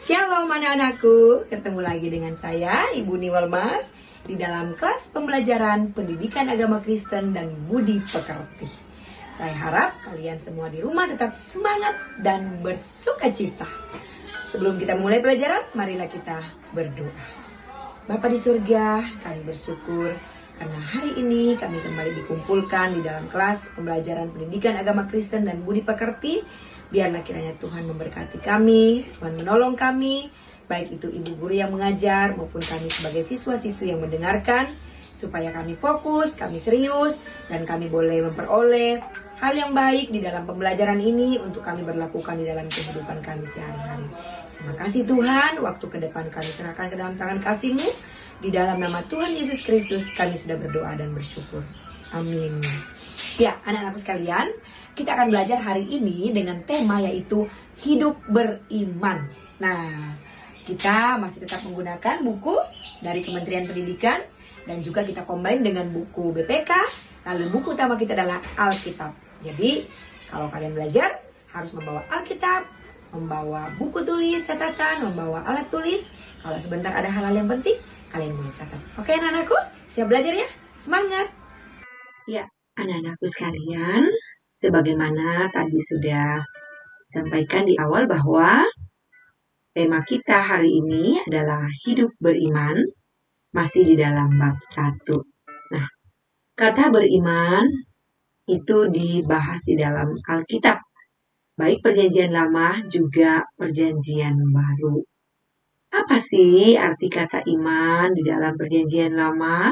Shalom anak-anakku, ketemu lagi dengan saya Ibu Niwalmas di dalam kelas pembelajaran pendidikan agama Kristen dan budi pekerti. Saya harap kalian semua di rumah tetap semangat dan bersukacita. Sebelum kita mulai pelajaran, marilah kita berdoa. Bapa di surga, kami bersyukur karena hari ini kami kembali dikumpulkan di dalam kelas pembelajaran pendidikan agama Kristen dan budi pekerti. Biarlah kiranya Tuhan memberkati kami, Tuhan menolong kami, baik itu ibu guru yang mengajar maupun kami sebagai siswa-siswi yang mendengarkan, supaya kami fokus, kami serius, dan kami boleh memperoleh hal yang baik di dalam pembelajaran ini untuk kami berlakukan di dalam kehidupan kami sehari-hari. Terima kasih Tuhan, waktu ke depan kami serahkan ke dalam tangan kasih-Mu. Di dalam nama Tuhan Yesus Kristus kami sudah berdoa dan bersyukur. Amin. Ya, anak-anakku sekalian, kita akan belajar hari ini dengan tema yaitu hidup beriman. Nah, kita masih tetap menggunakan buku dari Kementerian Pendidikan dan juga kita combine dengan buku BPK. Lalu buku utama kita adalah Alkitab. Jadi, kalau kalian belajar harus membawa Alkitab, membawa buku tulis, catatan, membawa alat tulis. Kalau sebentar ada hal-hal yang penting, kalian boleh catat. Oke anak-anakku, siap belajar ya? Semangat! Ya, anak-anakku sekalian, sebagaimana tadi sudah sampaikan di awal bahwa tema kita hari ini adalah hidup beriman, masih di dalam bab 1. Nah, kata beriman itu dibahas di dalam Alkitab, baik perjanjian lama juga perjanjian baru. Apa sih arti kata iman di dalam perjanjian lama?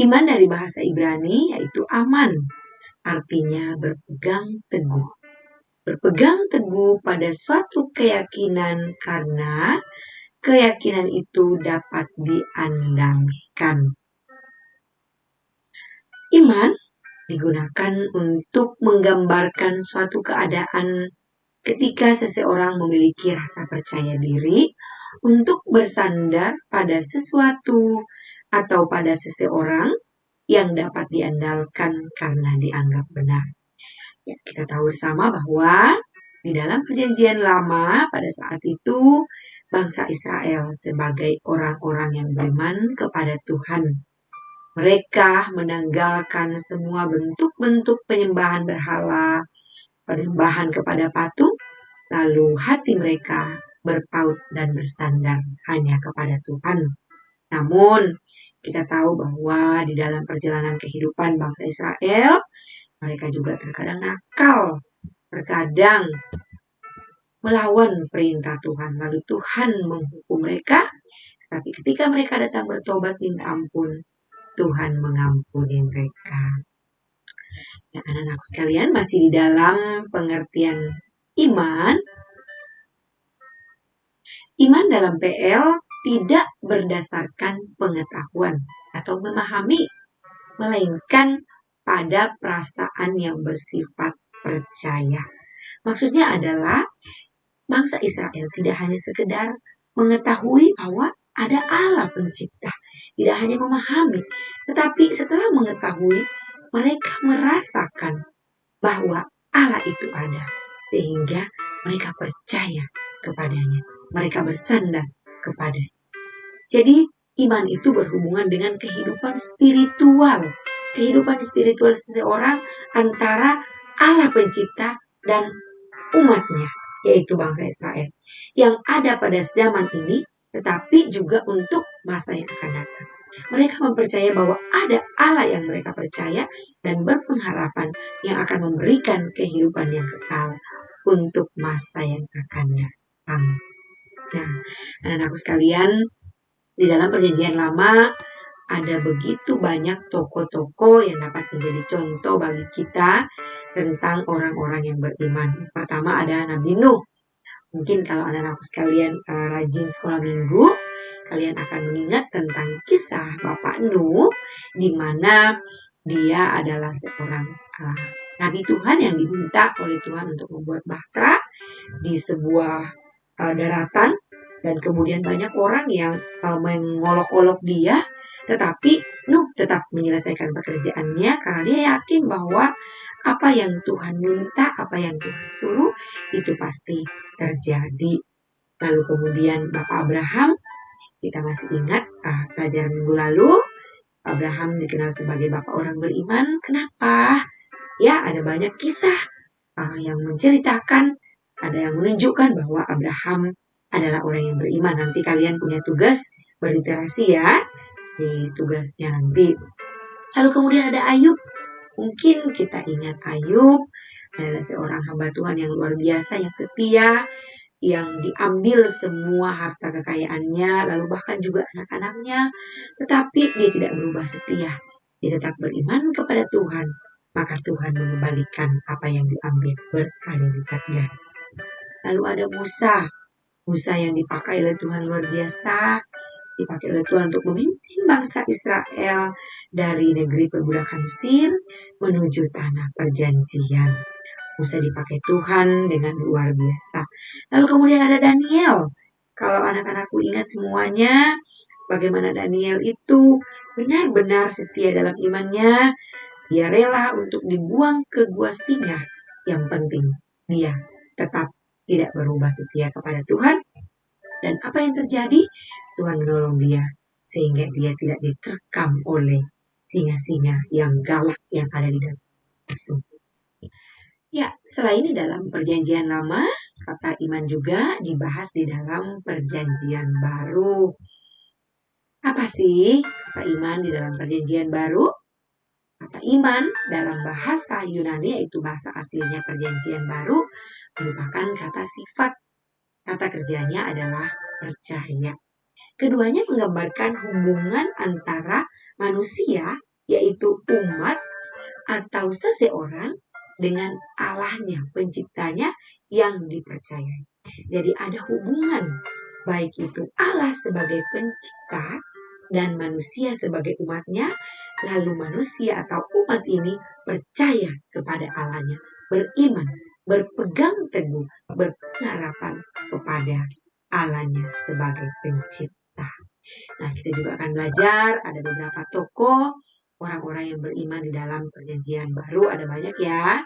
Iman dari bahasa Ibrani yaitu aman, artinya berpegang teguh. Berpegang teguh pada suatu keyakinan karena keyakinan itu dapat diandalkan. Iman digunakan untuk menggambarkan suatu keadaan ketika seseorang memiliki rasa percaya diri untuk bersandar pada sesuatu atau pada seseorang yang dapat diandalkan karena dianggap benar. Ya, kita tahu bersama bahwa di dalam perjanjian lama pada saat itu bangsa Israel sebagai orang-orang yang beriman kepada Tuhan. Mereka menanggalkan semua bentuk-bentuk penyembahan berhala, penyembahan kepada patung, lalu hati mereka berpaut dan bersandar hanya kepada Tuhan. Namun, kita tahu bahwa di dalam perjalanan kehidupan bangsa Israel, mereka juga terkadang nakal, terkadang melawan perintah Tuhan. Lalu Tuhan menghukum mereka, tapi ketika mereka datang bertobat minta ampun, Tuhan mengampuni mereka. Ya, anak-anakku sekalian, masih di dalam pengertian iman. Iman dalam PL tidak berdasarkan pengetahuan atau memahami, melainkan pada perasaan yang bersifat percaya. Maksudnya adalah bangsa Israel tidak hanya sekedar mengetahui bahwa ada Allah pencipta, tidak hanya memahami, tetapi setelah mengetahui, mereka merasakan bahwa Allah itu ada, sehingga mereka percaya kepadanya, mereka bersandar kepadanya. Jadi iman itu berhubungan dengan kehidupan spiritual seseorang antara Allah pencipta dan umatnya, yaitu bangsa Israel, yang ada pada zaman ini, tetapi juga untuk masa yang akan datang. Mereka mempercayai bahwa ada Allah yang mereka percaya dan berpengharapan yang akan memberikan kehidupan yang kekal untuk masa yang akan datang. Nah, anak-anakku sekalian, di dalam perjanjian lama ada begitu banyak tokoh-tokoh yang dapat menjadi contoh bagi kita tentang orang-orang yang beriman. Pertama ada Nabi Nuh. Mungkin kalau anak-anakku sekalian rajin sekolah minggu, kalian akan mengingat tentang kisah Bapak Nuh, di mana dia adalah seorang Nabi Tuhan yang diminta oleh Tuhan untuk membuat bahtera di sebuah daratan, dan kemudian banyak orang yang mengolok-olok dia Tetapi Nuh tetap menyelesaikan pekerjaannya karena dia yakin bahwa apa yang Tuhan minta, apa yang Tuhan suruh itu pasti terjadi. Lalu kemudian Bapak Abraham, kita masih ingat pelajaran minggu lalu, Abraham dikenal sebagai bapak orang beriman. Kenapa? Ya, ada banyak kisah yang menceritakan, ada yang menunjukkan bahwa Abraham adalah orang yang beriman. Nanti kalian punya tugas berliterasi ya, di tugasnya nanti. Lalu kemudian ada Ayub. Mungkin kita ingat Ayub adalah seorang hamba Tuhan yang luar biasa, yang setia, yang diambil semua harta kekayaannya, lalu bahkan juga anak-anaknya, tetapi dia tidak berubah setia. Dia tetap beriman kepada Tuhan, maka Tuhan mengembalikan apa yang diambil berkali lipat ganda. Lalu ada Musa yang dipakai oleh Tuhan luar biasa, dipakai oleh Tuhan untuk memimpin bangsa Israel dari negeri perbudakan Mesir menuju tanah perjanjian. Musa dipakai Tuhan dengan luar biasa. Lalu kemudian ada Daniel. Kalau anak-anakku ingat semuanya, bagaimana Daniel itu benar-benar setia dalam imannya. Dia rela untuk dibuang ke gua singa. Yang penting, dia tetap tidak berubah setia kepada Tuhan. Dan apa yang terjadi? Tuhan menolong dia sehingga dia tidak diterkam oleh singa-singa yang galak yang ada di dalam musuh. Ya, selain di dalam perjanjian lama, kata iman juga dibahas di dalam perjanjian baru. Apa sih kata iman di dalam perjanjian baru? Kata iman dalam bahasa Yunani, yaitu bahasa aslinya perjanjian baru, merupakan kata sifat. Kata kerjanya adalah percaya. Keduanya menggambarkan hubungan antara manusia, yaitu umat atau seseorang, dengan Allahnya, penciptanya yang dipercayai. Jadi ada hubungan, baik itu Allah sebagai pencipta dan manusia sebagai umatnya, lalu manusia atau umat ini percaya kepada Allahnya, beriman, berpegang teguh, berpengharapan kepada Allahnya sebagai pencipta. Nah, kita juga akan belajar ada beberapa tokoh orang-orang yang beriman di dalam perjanjian baru, ada banyak ya.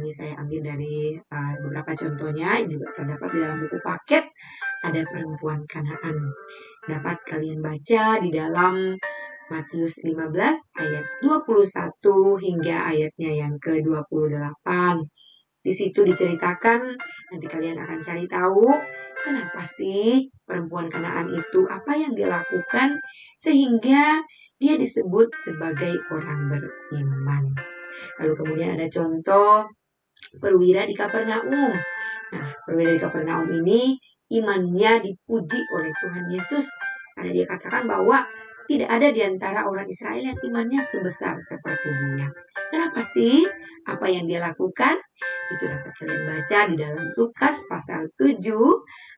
Ini saya ambil dari beberapa contohnya, ini juga terdapat di dalam buku paket. Ada perempuan Kanaan. Dapat kalian baca di dalam Matius 15 ayat 21 hingga ayatnya yang ke-28. Di situ diceritakan, nanti kalian akan cari tahu kenapa sih perempuan Kanaan itu, apa yang dia lakukan sehingga dia disebut sebagai orang beriman. Lalu kemudian ada contoh perwira di Kapernaum. Nah, perwira di Kapernaum ini imannya dipuji oleh Tuhan Yesus karena dia katakan bahwa tidak ada di antara orang Israel yang imannya sebesar seperti dia. Kenapa sih? Apa yang dia lakukan? Itu dapat kalian baca di dalam Lukas pasal 7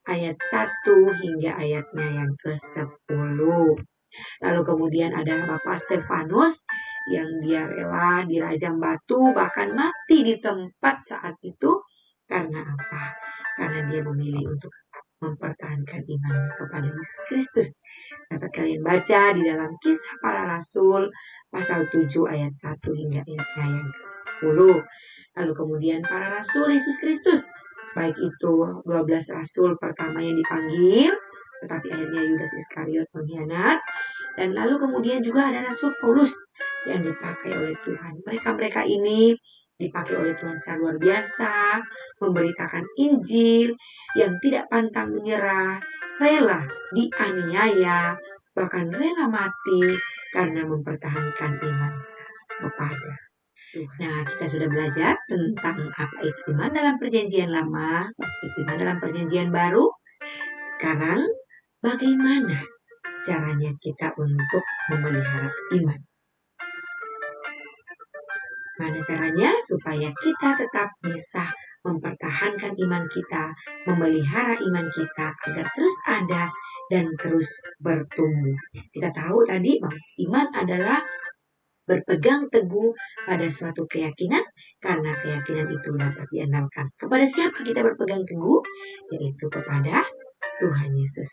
ayat 1 hingga ayatnya yang ke-10. Lalu kemudian ada Bapak Stefanus yang dia rela dirajam batu, bahkan mati di tempat saat itu. Karena apa? Karena dia memilih untuk mempertahankan iman kepada Yesus Kristus. Dapat kalian baca di dalam Kisah Para Rasul pasal 7 ayat 1 hingga ayatnya yang ke-10. Lalu kemudian para rasul Yesus Kristus, baik itu 12 rasul pertama yang dipanggil, tetapi akhirnya Yudas Iskariot mengkhianat. Dan lalu kemudian juga ada Rasul Paulus yang dipakai oleh Tuhan. Mereka-mereka ini dipakai oleh Tuhan secara luar biasa, memberitakan Injil, yang tidak pantang menyerah, rela dianiaya, bahkan rela mati karena mempertahankan iman kepada Tuhan. Nah, kita sudah belajar tentang apa itu iman dalam perjanjian lama, iman dalam perjanjian baru. Sekarang bagaimana caranya kita untuk memelihara iman? Mana caranya supaya kita tetap bisa mempertahankan iman kita, memelihara iman kita agar terus ada dan terus bertumbuh. Kita tahu tadi bahwa iman adalah berpegang teguh pada suatu keyakinan, karena keyakinan itu dapat diandalkan. Kepada siapa kita berpegang teguh? Yaitu kepada Tuhan Yesus.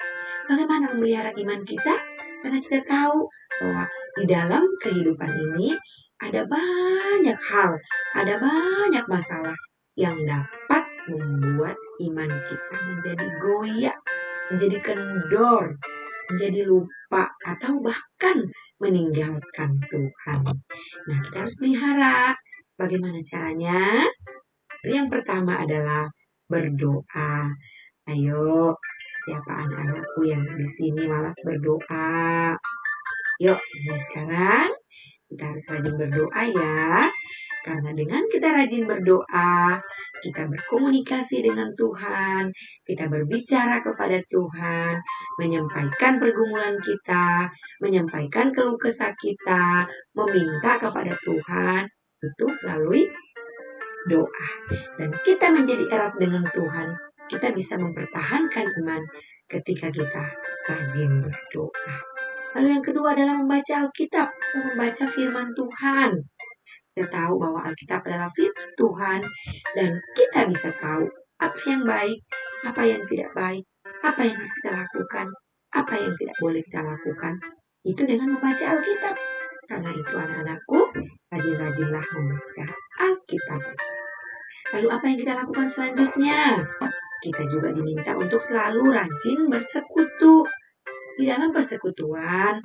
Bagaimana memelihara iman kita? Karena kita tahu bahwa di dalam kehidupan ini ada banyak hal, ada banyak masalah yang dapat membuat iman kita menjadi goyah, menjadi kendor, menjadi lupa, atau bahkan meninggalkan Tuhan. Nah, kita harus pelihara. Bagaimana caranya? Yang pertama adalah berdoa. Ayo, siapa anak-anakku yang di sini malas berdoa? Yuk, mulai sekarang kita harus rajin berdoa ya. Karena dengan kita rajin berdoa, kita berkomunikasi dengan Tuhan, kita berbicara kepada Tuhan, menyampaikan pergumulan kita, menyampaikan keluh kesah kita, meminta kepada Tuhan, itu melalui doa. Dan kita menjadi erat dengan Tuhan, kita bisa mempertahankan iman ketika kita rajin berdoa. Lalu yang kedua adalah membaca Alkitab atau membaca firman Tuhan. Kita tahu bahwa Alkitab adalah firman Tuhan dan kita bisa tahu apa yang baik, apa yang tidak baik, apa yang harus kita lakukan, apa yang tidak boleh kita lakukan. Itu dengan membaca Alkitab. Karena itu anak-anakku, rajin-rajinlah membaca Alkitab. Lalu apa yang kita lakukan selanjutnya? Kita juga diminta untuk selalu rajin bersekutu. Di dalam persekutuan,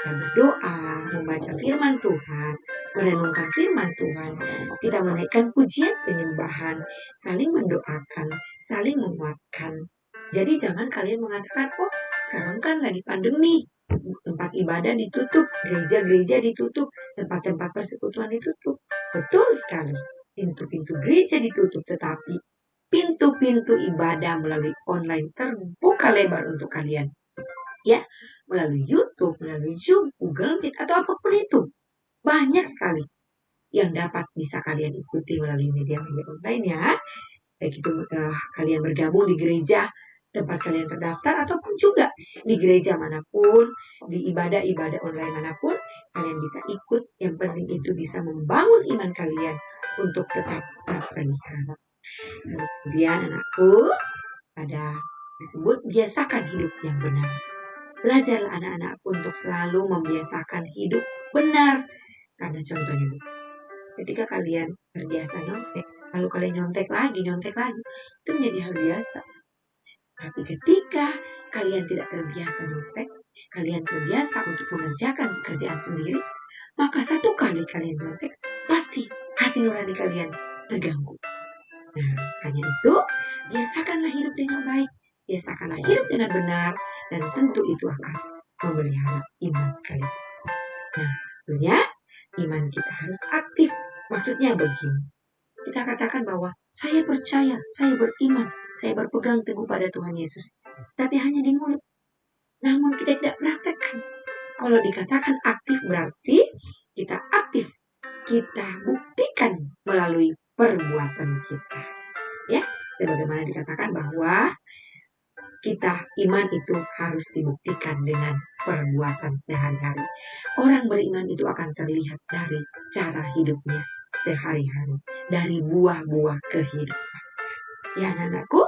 kita berdoa, membaca firman Tuhan, merenungkan firman Tuhan, kita menaikkan pujian penyembahan, saling mendoakan, saling menguatkan. Jadi jangan kalian mengatakan, oh sekarang kan lagi pandemi, tempat ibadah ditutup, gereja-gereja ditutup, tempat-tempat persekutuan ditutup. Betul sekali, pintu-pintu gereja ditutup, tetapi pintu-pintu ibadah melalui online terbuka lebar untuk kalian. Ya, melalui YouTube, melalui Zoom, Google Meet, atau apapun itu. Banyak sekali yang dapat bisa kalian ikuti melalui media-media online ya. Baik itu kalian bergabung di gereja, tempat kalian terdaftar, ataupun juga di gereja manapun, di ibadah-ibadah online manapun, kalian bisa ikut. Yang penting itu bisa membangun iman kalian untuk tetap terpelihara. Kemudian anakku, ada disebut biasakan hidup yang benar. Belajarlah anak-anakku untuk selalu membiasakan hidup benar. Karena contohnya, ketika kalian terbiasa nyontek, lalu kalian nyontek lagi, itu menjadi hal biasa. Tapi ketika kalian tidak terbiasa nyontek, kalian terbiasa untuk mengerjakan pekerjaan sendiri, maka satu kali kalian nyontek, pasti hati nurani kalian terganggu. Nah, hanya itu, biasakanlah hidup dengan baik, biasakanlah hidup dengan benar, dan tentu itu akan memelihara iman kalian. Nah, tentunya iman kita harus aktif. Maksudnya begini, kita katakan bahwa saya percaya, saya beriman, saya berpegang teguh pada Tuhan Yesus. Tapi hanya di mulut. Namun kita tidak praktekkan. Kalau dikatakan aktif berarti kita aktif. Kita buktikan melalui perbuatan kita. Ya, sebagaimana dikatakan bahwa kita iman itu harus dibuktikan dengan perbuatan sehari-hari. Orang beriman itu akan terlihat dari cara hidupnya sehari-hari, dari buah-buah kehidupan. Ya anak-anakku,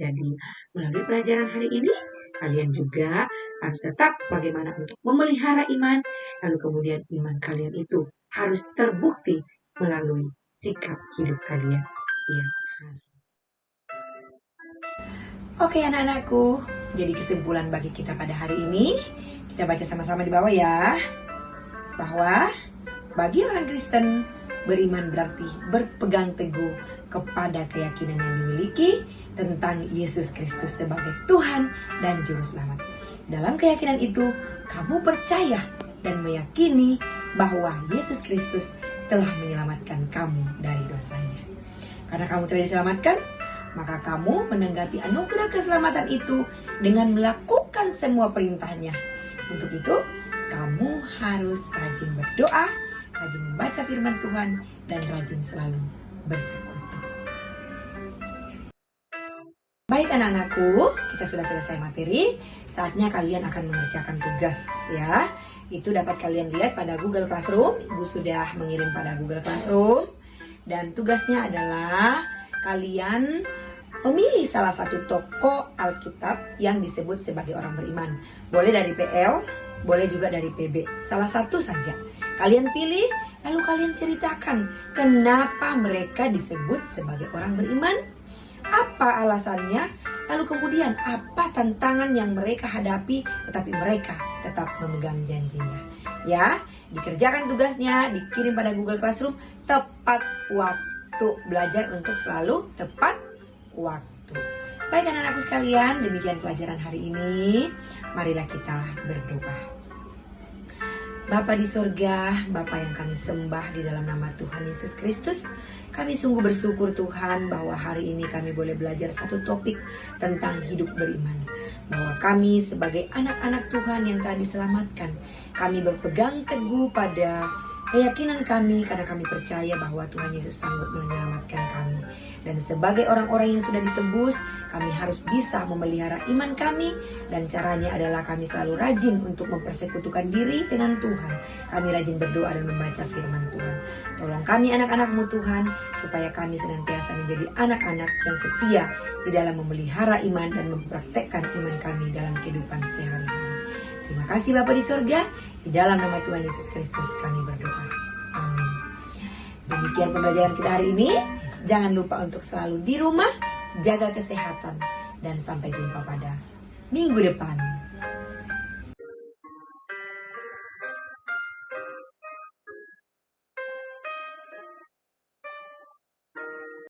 jadi melalui pelajaran hari ini, kalian juga harus tetap bagaimana untuk memelihara iman, lalu kemudian iman kalian itu harus terbukti melalui sikap hidup kalian yang hari. Oke anak-anakku, jadi kesimpulan bagi kita pada hari ini, kita baca sama-sama di bawah ya, bahwa bagi orang Kristen, beriman berarti berpegang teguh kepada keyakinan yang dimiliki tentang Yesus Kristus sebagai Tuhan dan Juru Selamat. Dalam keyakinan itu, kamu percaya dan meyakini bahwa Yesus Kristus telah menyelamatkan kamu dari dosanya. Karena kamu telah diselamatkan, maka kamu menanggapi anugerah keselamatan itu dengan melakukan semua perintahnya. Untuk itu, kamu harus rajin berdoa, rajin membaca firman Tuhan, dan rajin selalu bersekutu. Baik anak-anakku, kita sudah selesai materi. Saatnya kalian akan mengerjakan tugas ya. Itu dapat kalian lihat pada Google Classroom. Ibu sudah mengirim pada Google Classroom. Dan tugasnya adalah kalian memilih salah satu tokoh Alkitab yang disebut sebagai orang beriman. Boleh dari PL, boleh juga dari PB, salah satu saja. Kalian pilih, lalu kalian ceritakan kenapa mereka disebut sebagai orang beriman, apa alasannya, lalu kemudian apa tantangan yang mereka hadapi tetapi mereka tetap memegang janjinya. Ya, dikerjakan tugasnya, dikirim pada Google Classroom tepat waktu, belajar untuk selalu tepat waktu. Baik anak-anakku sekalian, demikian pelajaran hari ini. Marilah kita berdoa. Bapa di sorga, Bapa yang kami sembah di dalam nama Tuhan Yesus Kristus, kami sungguh bersyukur Tuhan bahwa hari ini kami boleh belajar satu topik tentang hidup beriman. Bahwa kami sebagai anak-anak Tuhan yang telah diselamatkan, kami berpegang teguh pada keyakinan kami karena kami percaya bahwa Tuhan Yesus sanggup menyelamatkan kami. Dan sebagai orang-orang yang sudah ditebus, kami harus bisa memelihara iman kami. Dan caranya adalah kami selalu rajin untuk mempersekutukan diri dengan Tuhan. Kami rajin berdoa dan membaca firman Tuhan. Tolong kami anak-anak-Mu Tuhan, supaya kami senantiasa menjadi anak-anak yang setia di dalam memelihara iman dan mempraktekkan iman kami dalam kehidupan sehari-hari. Terima kasih Bapa di sorga, di dalam nama Tuhan Yesus Kristus kami berdoa. Amin. Demikian pembelajaran kita hari ini. Jangan lupa untuk selalu di rumah, jaga kesehatan, dan sampai jumpa pada minggu depan.